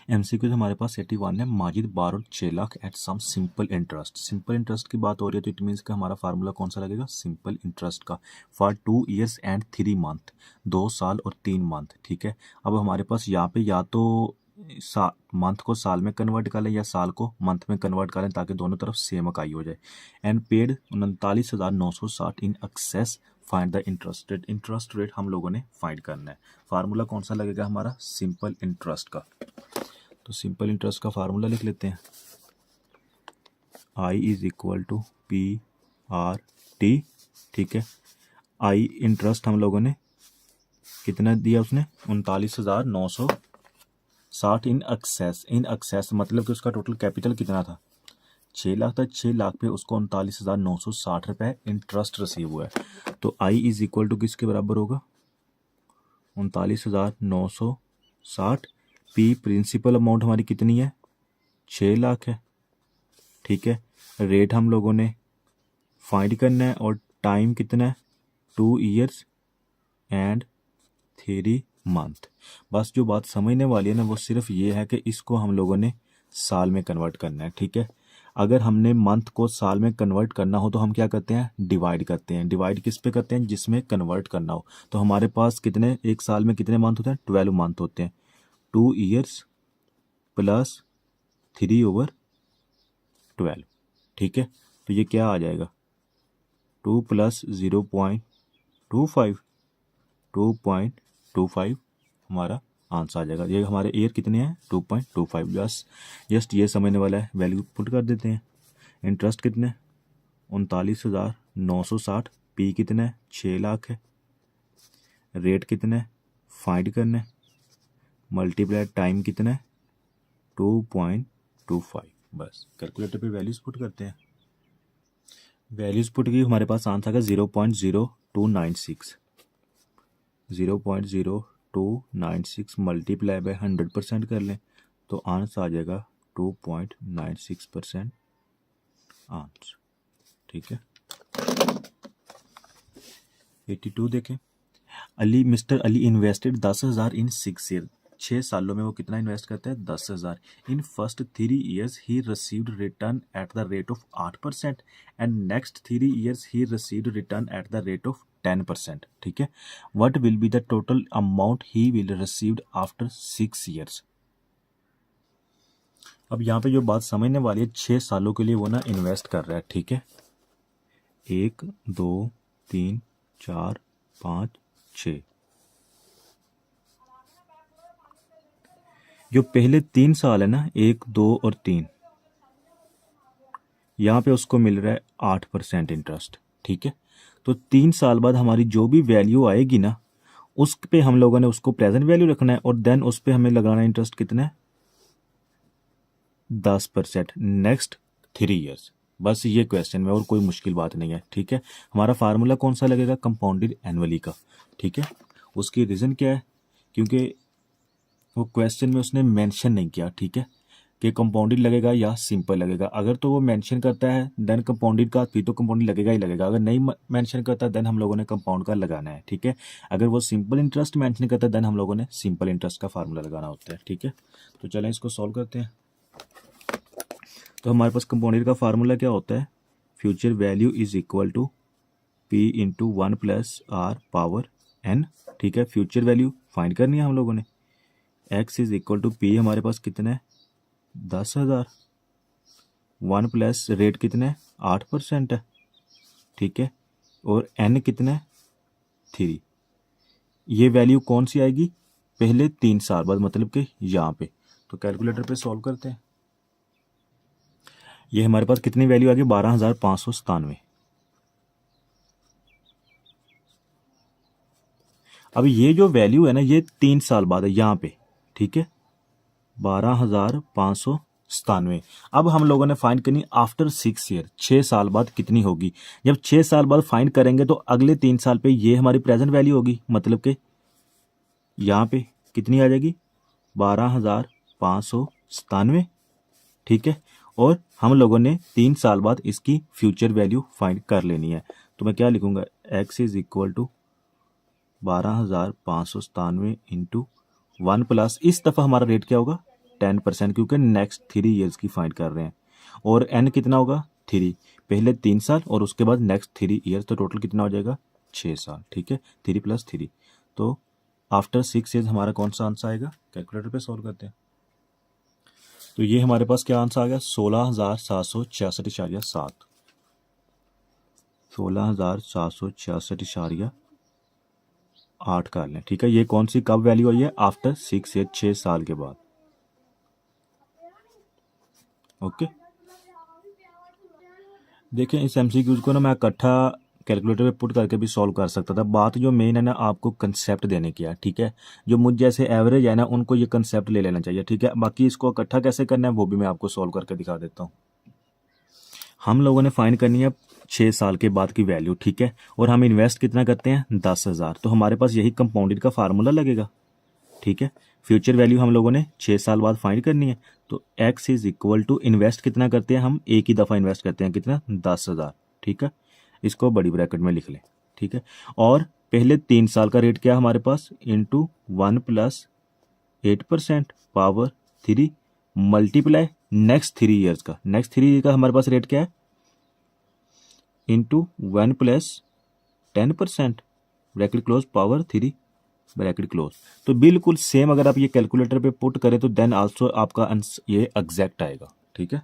MCQ हमारे पास 81 है। Majid borrowed 6 lakh at some simple interest. Simple interest की बात हो रही है तो इट मीन्स का हमारा फार्मूला कौन सा लगेगा, सिंपल इंटरेस्ट का, फॉर 2 ईयर्स एंड 3 मंथ, 2 साल और 3 मंथ। ठीक है, अब हमारे पास यहाँ पे या तो मंथ को साल में कन्वर्ट कर लें या साल को मंथ में कन्वर्ट करें ताकि दोनों तरफ सेम इकाई हो जाए। And paid 39,960 in excess, find the interest rate. Interest rate हम लोगों ने फाइंड करना है। फार्मूला कौन सा लगेगा हमारा, सिंपल इंटरेस्ट का। तो सिंपल इंटरेस्ट का फार्मूला लिख लेते हैं, I is equal to P R T. ठीक है, आई इंटरेस्ट हम लोगों ने कितना दिया, उसने 39,960 इन एक्सेस। इन एक्सेस मतलब कि उसका टोटल कैपिटल कितना था, 6 लाख था। 6 लाख पे उसको 39,960 रुपये इंटरेस्ट रिसीव हुआ है। तो आई इज इक्वल टू किसके बराबर होगा, 39,960। पी प्रिंसिपल अमाउंट हमारी कितनी है, 6 लाख है। ठीक है, रेट हम लोगों ने फाइंड करना है और टाइम कितना है, 2 ईयर्स एंड 3 मंथ। बस जो बात समझने वाली है ना वो सिर्फ ये है कि इसको हम लोगों ने साल में कन्वर्ट करना है। ठीक है, अगर हमने मंथ को साल में कन्वर्ट करना हो तो हम क्या करते हैं, डिवाइड करते हैं। डिवाइड किस पे करते हैं, जिसमें कन्वर्ट करना हो। तो हमारे पास कितने, एक साल में कितने मंथ होते हैं, 12 मंथ होते हैं। 2 ईयर्स प्लस 3/12। ठीक है, तो ये क्या आ जाएगा, 2 प्लस 0.25, 2.25 हमारा आंसर आ जाएगा। ये हमारे ईयर कितने हैं, 2.25। जस्ट ये समझने वाला है, वैल्यू पुट कर देते हैं। इंटरेस्ट कितने, 39,960। पी कितना है, 6 लाख है। रेट कितना है, फाइंड करना है। मल्टीप्लाई टाइम कितना है, 2.25। बस कैलकुलेटर पे वैल्यूज पुट करते हैं। वैल्यूज पुट की हमारे पास आंसर का 0.0296। 0.0296 मल्टीप्लाई बाय 100% कर लें तो आंसर आ जाएगा 2.96% आंसर। ठीक है, 82 देखें। मिस्टर अली इन्वेस्टेड 10,000 इन 6 ईयर। 6 सालों में वो कितना इन्वेस्ट करता है, 10,000। In first 3 years he received return at the rate of 8% and next 3 years he received return at the rate of 10%। ठीक है, what will be the total amount he will received after 6 years. अब यहाँ पे जो बात समझने वाली है, 6 सालों के लिए वो ना इन्वेस्ट कर रहा है। ठीक है, 1 2 3 4 5 6। जो पहले 3 साल है ना, 1 2 और 3, यहाँ पे उसको मिल रहा है 8% इंटरेस्ट। ठीक है, तो 3 साल बाद हमारी जो भी वैल्यू आएगी ना, उस पे हम लोगों ने उसको प्रेजेंट वैल्यू रखना है और देन उस पे हमें लगाना इंटरेस्ट कितना है, 10% नेक्स्ट 3 ईयर्स। बस ये क्वेश्चन में, और कोई मुश्किल बात नहीं है। ठीक है, हमारा फार्मूला कौन सा लगेगा, कंपाउंडेड एनुअली का। ठीक है, उसकी रीज़न क्या है, क्योंकि वो क्वेश्चन में उसने मेंशन नहीं किया। ठीक है, कि कंपाउंडेड लगेगा या सिंपल लगेगा। अगर तो वो मेंशन करता है देन कंपाउंडेड का, फिर तो कंपाउंडेड लगेगा ही लगेगा। अगर नहीं मेंशन करता देन हम लोगों ने कंपाउंड का लगाना है। ठीक है, अगर वो सिंपल इंटरेस्ट मेंशन करता है देन हम लोगों ने सिंपल इंटरेस्ट का फार्मूला लगाना होता है। ठीक है, तो चलें इसको सॉल्व करते हैं। तो हमारे पास कंपाउंडेड का फार्मूला क्या होता है, future value is equal to P into 1 plus R power N. ठीक है, फ्यूचर वैल्यू फाइंड करनी है हम लोगों ने। X is equal to P हमारे पास कितना है, 10,000। 1 प्लस रेट कितना है, 8% है। ठीक है, और एन कितना है, 3। ये वैल्यू कौन सी आएगी, पहले 3 साल बाद, मतलब कि यहाँ पे। तो कैलकुलेटर पे सॉल्व करते हैं। ये हमारे पास कितनी वैल्यू आ गई, 12,597। अब ये जो वैल्यू है ना, ये 3 साल बाद है यहाँ पे। ठीक है, 12,597। अब हम लोगों ने फाइंड करनी आफ्टर 6 ईयर, 6 साल बाद कितनी होगी। जब 6 साल बाद फाइंड करेंगे तो अगले 3 साल पे ये हमारी प्रेजेंट वैल्यू होगी, मतलब कि यहाँ पे कितनी आ जाएगी, 12,597। ठीक है, और हम लोगों ने 3 साल बाद इसकी फ्यूचर वैल्यू फाइंड कर लेनी है। तो मैं क्या लिखूंगा, x is equal to 12,597 into 1 plus, इस दफ़ा हमारा रेट क्या होगा, 10%, क्योंकि नेक्स्ट 3 ईयर्स की फाइंड कर रहे हैं। और n कितना होगा 3, पहले 3 साल और उसके बाद नेक्स्ट 3 ईयर्स, तो टोटल कितना हो जाएगा 6 साल। ठीक है, 3 + 3, तो आफ्टर 6 ईयर्स हमारा कौन सा आंसर आएगा? कैलकुलेटर पे सॉल्व करते हैं। तो ये हमारे पास क्या आंसर आ गया? 16,766.7। 16,766.8 कर लें। ठीक है, ये कौन सी कब वैल्यू आई है? आफ्टर 6 ईयर, 6 साल के बाद। ओके, देखें इस एमसीक्यूज को ना मैं इकट्ठा कैलकुलेटर पे पुट करके भी सॉल्व कर सकता था। बात जो मेन है ना, आपको कंसेप्ट देने की है। ठीक है, जो मुझ जैसे एवरेज है ना, उनको ये कंसेप्ट ले लेना चाहिए। ठीक है, बाकी इसको इकट्ठा कैसे करना है वो भी मैं आपको सॉल्व करके दिखा देता हूँ। हम लोगों ने फाइंड करनी है 6 साल के बाद की वैल्यू। ठीक है, और हम इन्वेस्ट कितना करते हैं? 10,000। तो हमारे पास यही कंपाउंडेड का फार्मूला लगेगा। ठीक है, फ्यूचर वैल्यू हम लोगों ने 6 साल बाद फाइंड करनी है। तो x is equal to invest कितना करते हैं हम? एक ही दफ़ा इन्वेस्ट करते हैं, कितना? 10,000। ठीक है, इसको बड़ी ब्रैकेट में लिख लें। ठीक है, और पहले 3 साल का रेट क्या है हमारे पास? Into 1 + 8% power 3 multiply next 3 years का। नेक्स्ट 3 ईयर का हमारे पास रेट क्या है? Into 1 + 10% bracket close power 3 bracket close. तो बिल्कुल सेम अगर आप ये कैलकुलेटर पे पुट करें तो देन आल्सो आपका ये एग्जैक्ट आएगा। ठीक है,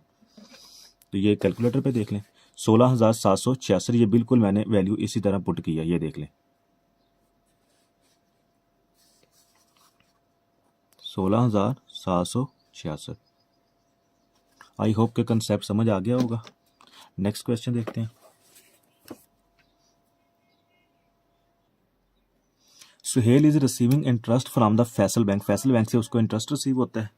तो ये कैलकुलेटर पे देख लें 16,766, ये बिल्कुल मैंने वैल्यू इसी तरह पुट किया, ये देख लें 16,766। आई होप के कंसेप्ट समझ आ गया होगा। नेक्स्ट क्वेश्चन देखते हैं। Suhail is receiving interest from the Faisal bank. Faisal bank से उसको इंटरेस्ट रिसीव होता है।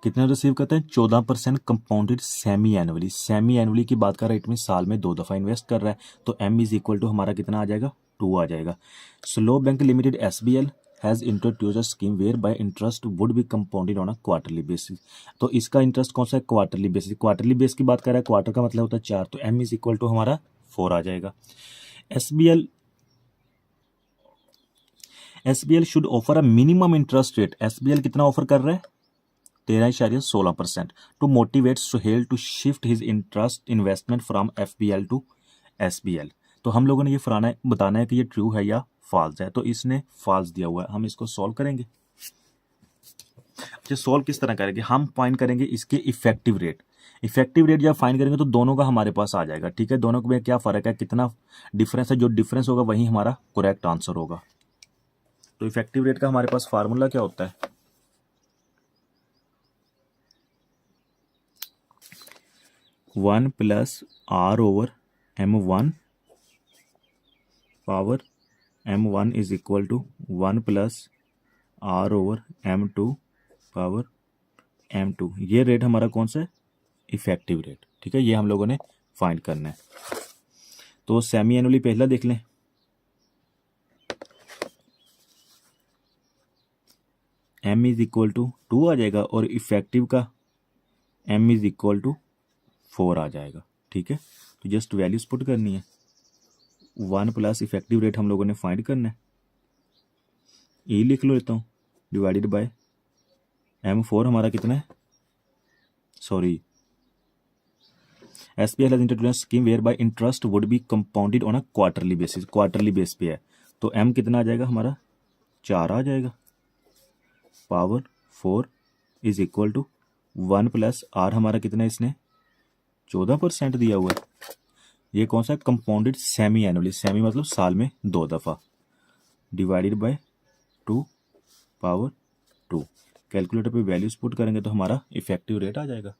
कितना रिसीव करते हैं? 14% compounded semi annually. Semi annually की बात कर रहा है, इट मीन साल में 2 दफ़ा इन्वेस्ट कर रहा है। तो m इज इक्वल टू हमारा कितना आ जाएगा? 2 आ जाएगा। Slow bank limited SBL has introduce a scheme whereby interest would be compounded on a quarterly basis. तो इसका इंटरेस्ट कौन सा है? Quarterly basis. क्वार्टरली बेस की बात कर रहा है, क्वार्टर का मतलब होता है 4, तो m इज इक्वल टू हमारा 4 आ जाएगा। SBL should offer a minimum interest rate. SBL कितना ऑफर कर रहा है? 13.16% to motivate Suhail to shift his interest investment from FBL to SBL। तो हम लोगों ने ये बताना है कि ये ट्रू है या फॉल्स है। तो इसने फॉल्स दिया हुआ है, हम इसको सॉल्व करेंगे। अच्छा, सॉल्व किस तरह करेंगे? हम फाइंड करेंगे इसके इफेक्टिव रेट। इफेक्टिव रेट जब फाइंड करेंगे तो दोनों का हमारे पास आ जाएगा। ठीक है, दोनों में क्या फ़र्क है, कितना डिफरेंस है? जो डिफरेंस होगा वही हमारा करेक्ट आंसर होगा। तो इफेक्टिव रेट का हमारे पास फार्मूला क्या होता है? 1 + R/M1 power M1 is equal to 1 + R/M2 power M2। ये रेट हमारा कौन सा है? Effective rate. ठीक है, ये हम लोगों ने फाइंड करना है। तो सेमी एनुअली पहला देख लें। M इज इक्वल टू 2 आ जाएगा और इफेक्टिव का M इज इक्वल टू 4 आ जाएगा। ठीक है, तो जस्ट वैल्यूज पुट करनी है। 1 + इफेक्टिव रेट हम लोगों ने फाइंड करना है, E लिख लो लेता हूँ, डिवाइडेड बाय M4 हमारा कितना है? Sorry, SBL has introduced scheme whereby interest would be compounded on a quarterly basis. Quarterly base पे है, तो M कितना आ जाएगा हमारा? 4 आ जाएगा। Power 4 is equal to 1 + R हमारा कितना है? इसने 14% दिया हुआ है। ये कौन सा? Compounded semi annually. सेमी मतलब साल में 2 दफ़ा, डिवाइडेड बाय 2 पावर 2। कैलकुलेटर पे वैल्यूज पुट करेंगे तो हमारा इफेक्टिव रेट आ जाएगा।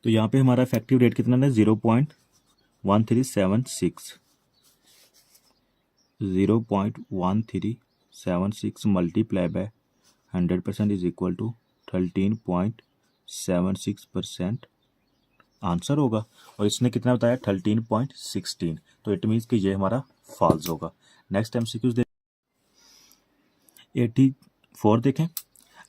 तो यहाँ पे हमारा इफेक्टिव रेट कितना है? 0.1376। 0.1376 multiply by 100% is equal to 13.76% answer होगा। और इसने कितना बताया? 13.16। तो इट मीन्स कि ये हमारा फॉल्स होगा। नेक्स्ट MCQs 84 देखें।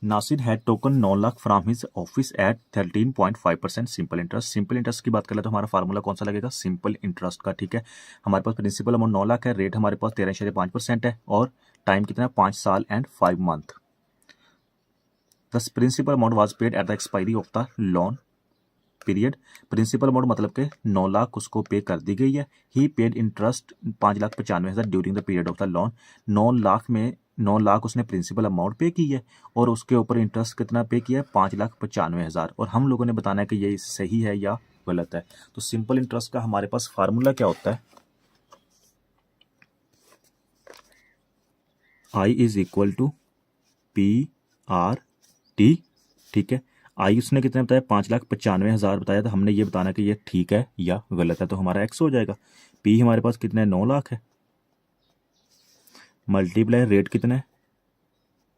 Nasir had taken 9 lakh from his office at 13.5% simple interest. Simple interest की बात करें तो हमारा फार्मूला कौन सा लगेगा, सिंपल इंटरेस्ट का। ठीक है, हमारे पास प्रिंसिपल अमाउंट 9 लाख है, रेट हमारे पास 13.5% है और टाइम कितना है, 5 साल and 5 month. The principal amount was paid at the expiry of the loan period. Principal amount मतलब कि 9 लाख उसको पे कर दी गई है। He paid interest 5,95,000 during the period of the loan. 9 lakh उसने प्रिंसिपल अमाउंट पे की है और उसके ऊपर इंटरेस्ट कितना पे किया है, 5,95,000। और हम लोगों ने बताना है कि ये सही है या गलत है। तो सिंपल इंटरेस्ट का हमारे पास फार्मूला क्या होता है, आई इज इक्वल टू PRT। ठीक है, आई उसने कितने बताया, 5,95,000 बताया, तो हमने ये बताना कि ये ठीक है या गलत है। तो हमारा एक्स हो जाएगा। पी हमारे पास कितना है, 9 लाख है, मल्टीप्लाई रेट कितना है,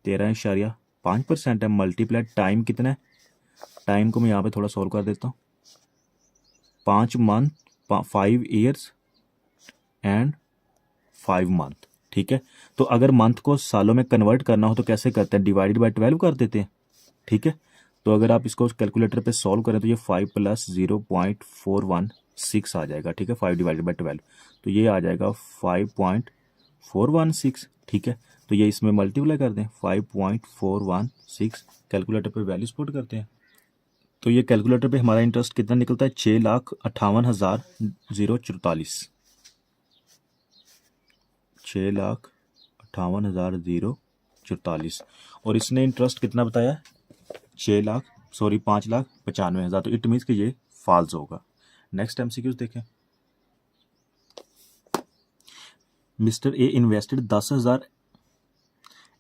13.5% है, मल्टीप्लाई टाइम कितना है, टाइम को मैं यहाँ पे थोड़ा सॉल्व कर देता हूँ, 5 मंथ 5 ईयर्स एंड 5 मंथ। ठीक है, तो अगर मंथ को सालों में कन्वर्ट करना हो तो कैसे करते हैं, डिवाइडेड बाय 12 कर देते हैं। ठीक है, तो अगर आप इसको कैलकुलेटर पे सॉल्व करें तो ये 5 + 0.416 आ जाएगा। ठीक है, 5 डिवाइडेड बाय 12 तो ये आ जाएगा 5.416। ठीक है, तो ये इसमें मल्टीप्लाई कर दें, 5.416 कैलकुलेटर पे वैल्यूज पुट करते हैं तो ये कैलकुलेटर पे हमारा इंटरेस्ट कितना निकलता है, 6,58,044। 6,58,044 और इसने इंटरेस्ट कितना बताया, 5,95,000। तो इट मीन्स कि ये फॉल्स होगा। नेक्स्ट एमसीक्यूज देखें। Mister A invested 10,000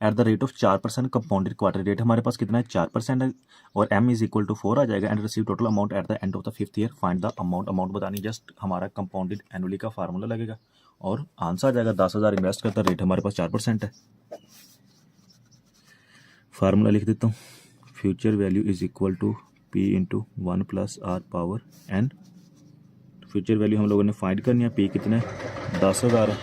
at the rate of 4% compounded quarter rate हमारे पास कितना है, 4% है और m इज इक्वल टू 4 आ जाएगा। And receive total amount at the end of the 5th year. Find the amount बतानी, जस्ट हमारा कंपाउंडेड एनुअली का फार्मूला लगेगा और आंसर आ जाएगा। 10,000 इन्वेस्ट करता, रेट हमारे पास 4% है। फार्मूला लिख देता हूँ, future value is equal to P into 1 + R power n। Future value हम लोगों ने फाइंड करनी है, P कितना है, 10,000 है।